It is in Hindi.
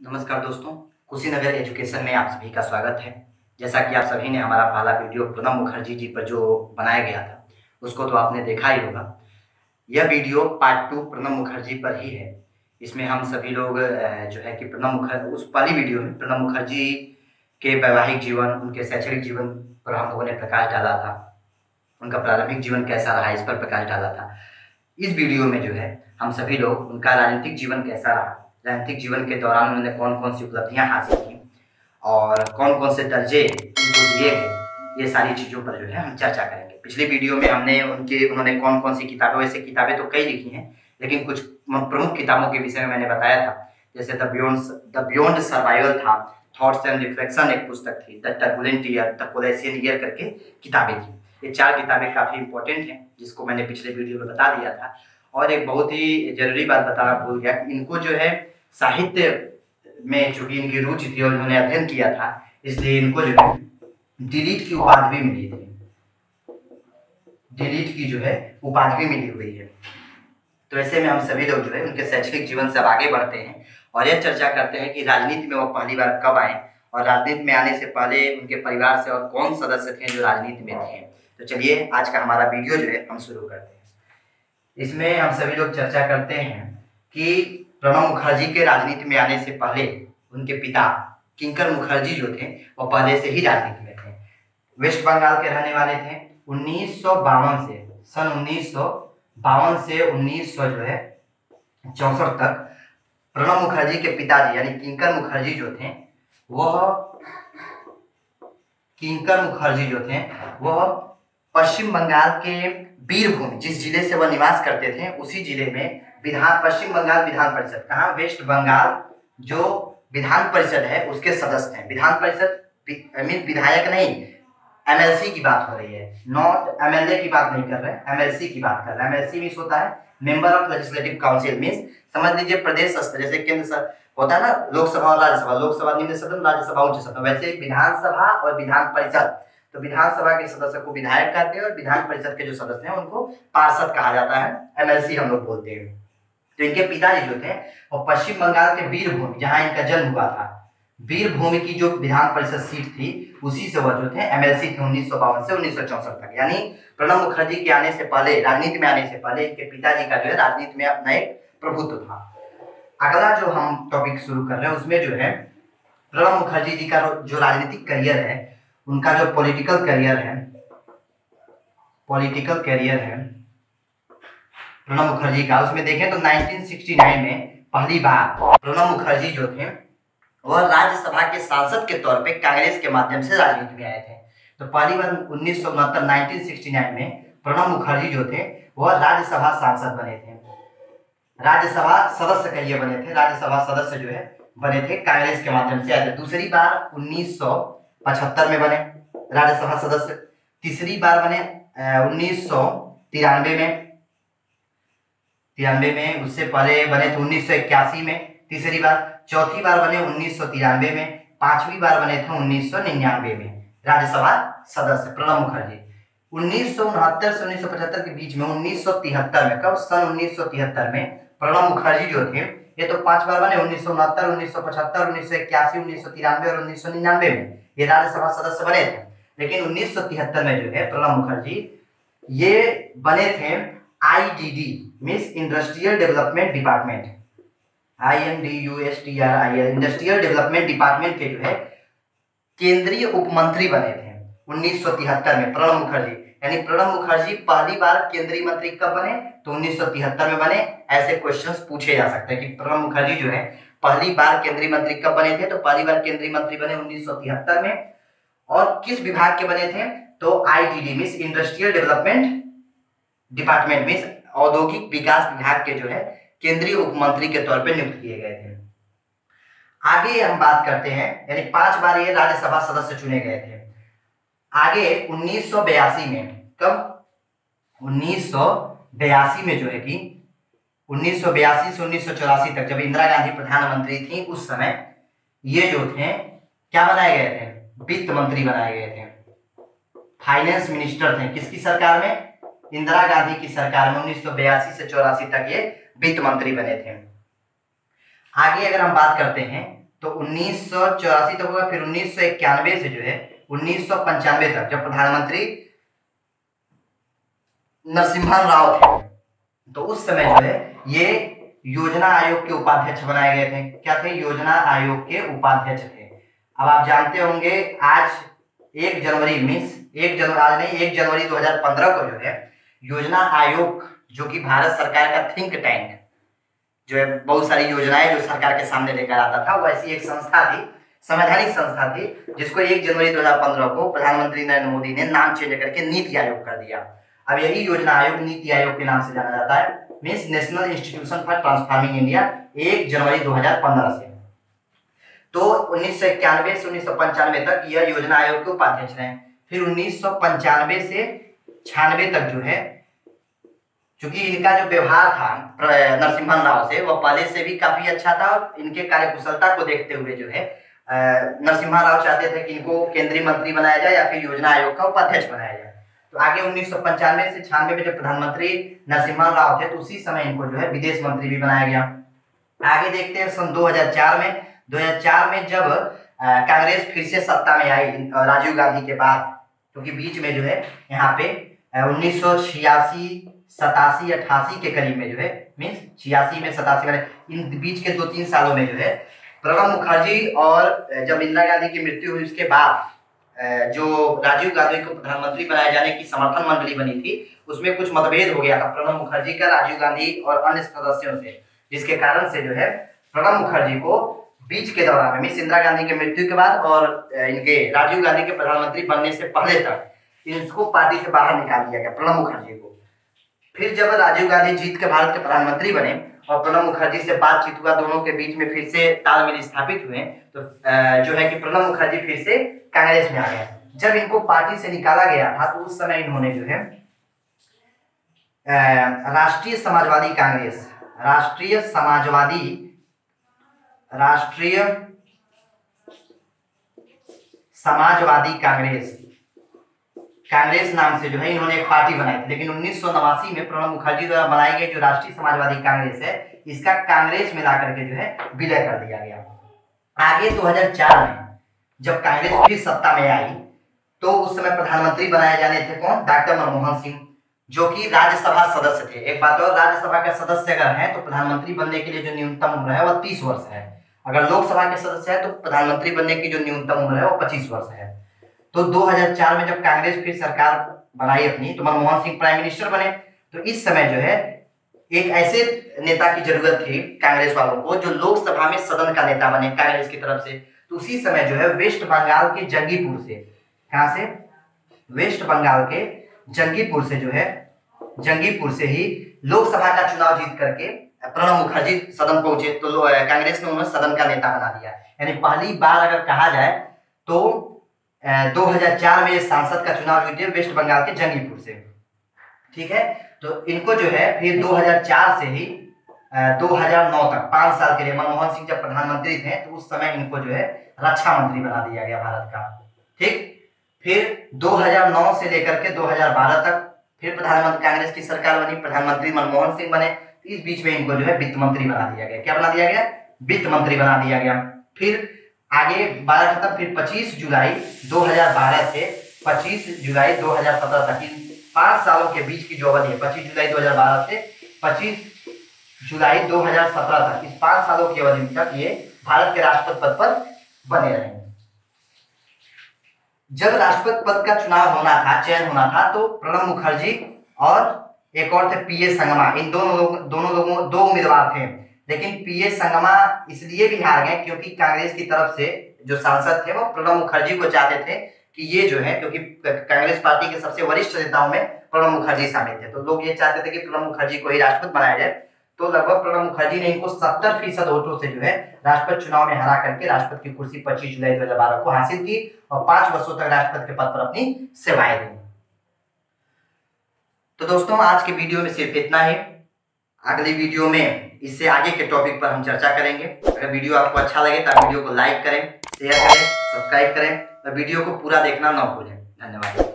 नमस्कार दोस्तों, कुशीनगर एजुकेशन में आप सभी का स्वागत है। जैसा कि आप सभी ने हमारा पहला वीडियो प्रणब मुखर्जी जी पर जो बनाया गया था उसको तो आपने देखा ही होगा। यह वीडियो पार्ट 2 प्रणब मुखर्जी पर ही है। इसमें हम सभी लोग जो है कि प्रणब मुखर्जी उस पहली वीडियो में प्रणब मुखर्जी के वैवाहिक जीवन, उनके शैक्षणिक जीवन पर हम लोगों ने प्रकाश डाला था। उनका प्रारंभिक जीवन कैसा रहा इस पर प्रकाश डाला था। इस वीडियो में जो है हम सभी लोग उनका राजनीतिक जीवन कैसा रहा, राजनीतिक जीवन के दौरान उन्होंने कौन कौन सी उपलब्धियां हासिल की और कौन कौन से दर्जे उनको दिए हैं, ये सारी चीज़ों पर जो है हम चर्चा करेंगे। पिछली वीडियो में हमने उन्होंने कौन कौन सी किताबें, वैसे किताबें तो कई लिखी हैं लेकिन कुछ प्रमुख किताबों के विषय में मैंने बताया था। जैसे द बियॉन्ड सर्वाइवल था, थॉट्स एंड रिफ्लेक्शन एक पुस्तक थी, the turbulent year, the coalition year करके किताबें थी। ये 4 किताबें काफ़ी इंपॉर्टेंट हैं जिसको मैंने पिछले वीडियो में बता दिया था। और एक बहुत ही जरूरी बात बताना भूल गया, इनको जो है साहित्य में चूंकि इनकी रुचि थी और इन्होंने अध्ययन किया था, इसलिए इनको जो है डिलीट की उपाधि भी मिली थी। डिलीट की जो है उपाधि मिली हुई है। तो ऐसे में हम सभी लोग जो है उनके शैक्षणिक जीवन से अब आगे बढ़ते हैं और यह चर्चा करते हैं कि राजनीति में वो पहली बार कब आए और राजनीति में आने से पहले उनके परिवार से और कौन सदस्य थे जो राजनीति में थे। तो चलिए आज का हमारा वीडियो जो है हम शुरू करते हैं। इसमें हम सभी लोग चर्चा करते हैं कि प्रणब मुखर्जी के राजनीति में आने से पहले उनके पिता किंकर मुखर्जी जो थे वो पहले से ही राजनीति में थे। वेस्ट बंगाल के रहने वाले थे। 1952 से सन 1952 से 1964 तक प्रणब मुखर्जी के पिताजी यानी किंकर मुखर्जी जो थे वह पश्चिम बंगाल के बीरभूम, जिस जिले से वह निवास करते थे उसी जिले में पश्चिम बंगाल विधान परिषद, कहाँ, वेस्ट बंगाल जो विधान परिषद है उसके सदस्य हैं। विधान परिषद मीन विधायक नहीं, एमएलसी की बात हो रही है, नॉट एमएलए की बात नहीं कर रहे हैं, एमएलसी की बात कर रहे हैं। एमएलसी मीन्स होता है member of legislative council, means समझ लीजिए प्रदेश स्तर, जैसे केंद्र होता है ना लोकसभा और राज्यसभा, लोकसभा निम्न सदन, राज्यसभा उच्च सदन, वैसे विधानसभा और विधान परिषद। तो विधानसभा के सदस्य को विधायक कहते हैं और विधान परिषद के जो सदस्य हैं उनको पार्षद कहा जाता है, एमएलसी हम लोग बोलते हैं। तो इनके पिताजी जो थे वो पश्चिम बंगाल के बीरभूम, जहां इनका जन्म हुआ था, बीरभूम की जो विधान परिषद सीट थी उसी से वह जो थे एमएलसी थे 1952 से 1964 तक। यानी प्रणब मुखर्जी के आने से पहले, राजनीति में आने से पहले इनके पिताजी का जो है राजनीति में अपना एक प्रभुत्व था। अगला जो हम टॉपिक शुरू कर रहे हैं उसमें जो है प्रणब मुखर्जी जी का जो राजनीतिक करियर है, उनका जो पॉलिटिकल करियर है प्रणब मुखर्जी का, उसमें देखें तो 1969 में पहली बार प्रणब मुखर्जी जो थे वह राज्यसभा के सांसद के तौर पे कांग्रेस के माध्यम से राजनीति में आए थे। तो पहली बार 1969 में प्रणब मुखर्जी जो थे वह राज्यसभा सांसद बने थे, राज्यसभा सदस्य कहिए बने थे, राज्यसभा सदस्य जो है बने थे, कांग्रेस के माध्यम से आए थे। दूसरी बार 1975 में बने राज्यसभा सदस्य, तीसरी बार बने 1993 में, उससे पहले बने थे 1981 में तीसरी बार, चौथी बार बने 1993 में, पांचवी बार बने थे 1999 में राज्यसभा सदस्य प्रणब मुखर्जी। 1969 से 1975 के बीच में 1973 में, कब, सन 1973 में प्रणब मुखर्जी जो थे ये तो 5 बार बने, 1969, 1975, 1981, 1993 और 1999 में ये राज्यसभा सदस्य बने थे। लेकिन 1973 में जो है प्रणब मुखर्जी ये बने थे IDD means industrial development department, INDUSTRIL industrial development department के जो है केंद्रीय उपमंत्री बने थे 1973 में प्रणब मुखर्जी। यानी प्रणब मुखर्जी पहली बार केंद्रीय मंत्री कब बने, तो 1973 में बने। ऐसे क्वेश्चंस पूछे जा सकते हैं कि प्रणब मुखर्जी जो है पहली बार केंद्रीय मंत्री कब बने थे, तो पहली बार केंद्रीय मंत्री बने 1973 में। और किस विभाग के बने थे, तो IDD means industrial development department means औद्योगिक विकास विभाग के जो है केंद्रीय उपमंत्री के तौर पे नियुक्त किए गए थे। आगे हम बात करते हैं, यानी 5 बार ये राज्यसभा सदस्य चुने गए थे। आगे 1982 में, कब, 1982 में जो है कि 1982 से 1984 तक जब इंदिरा गांधी प्रधानमंत्री थी उस समय ये जो थे क्या बनाए गए थे, वित्त मंत्री बनाए गए थे, फाइनेंस मिनिस्टर थे। किसकी सरकार में, इंदिरा गांधी की सरकार में 1982 से 84 तक ये वित्त मंत्री बने थे। आगे अगर हम बात करते हैं तो 1984 तक होगा, फिर 1991 से जो है 1995 तक जब प्रधानमंत्री नरसिम्हा राव थे, तो उस समय जो है ये योजना आयोग के उपाध्यक्ष बनाए गए थे। क्या थे? योजना आयोग के उपाध्यक्ष थे। अब आप जानते होंगे आज 1 जनवरी 2015 को जो है योजना आयोग, जो कि भारत सरकार का थिंक टैंक जो है, बहुत सारी योजनाएं जो सरकार के सामने लेकर आता था, वो ऐसी एक संस्था थी, संवैधानिक संस्था थी, जिसको 1 जनवरी 2015 को प्रधानमंत्री नरेंद्र मोदी ने नाम चेंज करके नीति आयोग कर दिया। अब यही योजना आयोग नीति आयोग के नाम से जाना जाता है, means national institution for transforming India, 1 जनवरी 2015 से। तो 1991 से 1995 तक यह योजना आयोग के उपाध्यक्ष रहे। फिर 1995 से 96 तक जो है, चूंकि इनका जो व्यवहार था नरसिम्हा राव से वह पहले से भी काफी अच्छा था, और इनके कार्यकुशलता को देखते हुए जो है नरसिम्हा राव चाहते थे कि इनको केंद्रीय मंत्री बनाया जाए या फिर योजना आयोग का उपाध्यक्ष बनाया जाए। तो आगे 1995 से 96 में जब प्रधानमंत्री नरसिम्हा राव थे, तो उसी समय इनको जो है विदेश मंत्री भी बनाया गया। आगे देखते हैं सन 2004 में जब कांग्रेस फिर से सत्ता में आई राजीव गांधी के बाद, क्योंकि बीच में जो है यहाँ पे 1986, 87, 88 के करीब में जो है, मीन्स 86 में 87 में, इन बीच के 2-3 सालों में जो है प्रणब मुखर्जी और जब इंदिरा गांधी की मृत्यु हुई उसके बाद जो राजीव गांधी को प्रधानमंत्री बनाए जाने की समर्थन मंडली बनी थी, उसमें कुछ मतभेद हो गया था प्रणब मुखर्जी का राजीव गांधी और अन्य सदस्यों से, जिसके कारण से जो है प्रणब मुखर्जी को बीच के दौरान में, इंदिरा गांधी की मृत्यु के बाद और इनके राजीव गांधी के प्रधानमंत्री बनने से पहले तक इनको पार्टी से बाहर निकाल दिया गया, प्रणब मुखर्जी को। फिर जब राजीव गांधी जीत के भारत के प्रधानमंत्री बने और प्रणब मुखर्जी से बातचीत हुआ, दोनों के बीच में फिर से तालमेल स्थापित हुए, तो जो है कि प्रणब मुखर्जी फिर से कांग्रेस में आ गया। जब इनको पार्टी से निकाला गया था, तो उस समय इन्होंने जो है राष्ट्रीय समाजवादी कांग्रेस नाम से जो है इन्होंने एक पार्टी बनाई थी। लेकिन 1989 में प्रणब मुखर्जी द्वारा बनाई गई जो राष्ट्रीय समाजवादी कांग्रेस है, इसका कांग्रेस में लाकर के जो है विलय कर दिया गया। आगे 2004 में जब कांग्रेस फिर सत्ता में आई, तो उस समय प्रधानमंत्री बनाए जाने थे कौन? डॉक्टर मनमोहन सिंह, जो कि राज्यसभा सदस्य थे। एक बात और, राज्यसभा के सदस्य अगर हैं तो प्रधानमंत्री बनने के लिए जो न्यूनतम उम्र है वह 30 वर्ष है। अगर लोकसभा के सदस्य है तो प्रधानमंत्री बनने की जो न्यूनतम उम्र है वो 25 वर्ष है। तो 2004 में जब कांग्रेस फिर सरकार बनाई अपनी, तो मनमोहन सिंह प्राइम मिनिस्टर बने। तो इस समय जो है एक ऐसे नेता की जरूरत थी कांग्रेस वालों को, जो लोकसभा में सदन का नेता बने कांग्रेस की तरफ से। तो उसी समय जो है वेस्ट बंगाल के जंगीपुर से, कहां से? वेस्ट बंगाल के जंगीपुर से जो है, जंगीपुर से ही लोकसभा का चुनाव जीत करके प्रणब मुखर्जी सदन पहुंचे। तो कांग्रेस ने उन्हें सदन का नेता बना दिया। यानी पहली बार अगर कहा जाए तो 2004 में सांसद का चुनाव जीते वेस्ट बंगाल के जंगीपुर से। ठीक है, तो इनको जो है फिर 2004 से ही 2009 तक 5 साल के लिए, मनमोहन सिंह जब प्रधानमंत्री थे तो उस समय इनको जो है रक्षा मंत्री बना दिया गया भारत का। ठीक, फिर 2009 से लेकर के 2012 तक फिर प्रधानमंत्री, कांग्रेस की सरकार बनी, प्रधानमंत्री मनमोहन सिंह बने। इस बीच में इनको जो है वित्त मंत्री बना दिया गया। क्या बना दिया गया? वित्त मंत्री बना दिया गया। फिर आगे 12 खत्म, फिर 25 जुलाई 2012 से 25 जुलाई 2017 तक, इन 5 सालों के बीच की जो अवधि है, 25 जुलाई 2012 से 25 जुलाई 2017 तक, इस 5 सालों की अवधि तक ये भारत के राष्ट्रपति पद पर बने रहे। जब राष्ट्रपति पद का चुनाव होना था, चयन होना था, तो प्रणब मुखर्जी और एक और थे पीए संगमा, इन दोनों लोगों 2 उम्मीदवार थे। लेकिन पीए संगमा इसलिए भी हार गए क्योंकि कांग्रेस की तरफ से जो सांसद थे वो प्रणब मुखर्जी को चाहते थे कि ये जो है, क्योंकि कांग्रेस पार्टी के सबसे वरिष्ठ नेताओं में प्रणब मुखर्जी शामिल थे, तो लोग ये चाहते थे कि प्रणब मुखर्जी को ही राष्ट्रपति बनाया जाए। तो लगभग प्रणब मुखर्जी ने इनको 70% वोटों से जो है राष्ट्रपति चुनाव में हरा करके राष्ट्रपति की कुर्सी 25 जुलाई 2012 को हासिल की और 5 वर्षों तक राष्ट्रपति के पद पर अपनी सेवाएं दी। तो दोस्तों, आज के वीडियो में सिर्फ इतना ही। अगली वीडियो में इससे आगे के टॉपिक पर हम चर्चा करेंगे। अगर वीडियो आपको अच्छा लगे तो वीडियो को लाइक करें, शेयर करें, सब्सक्राइब करें और वीडियो को पूरा देखना ना भूलें। धन्यवाद।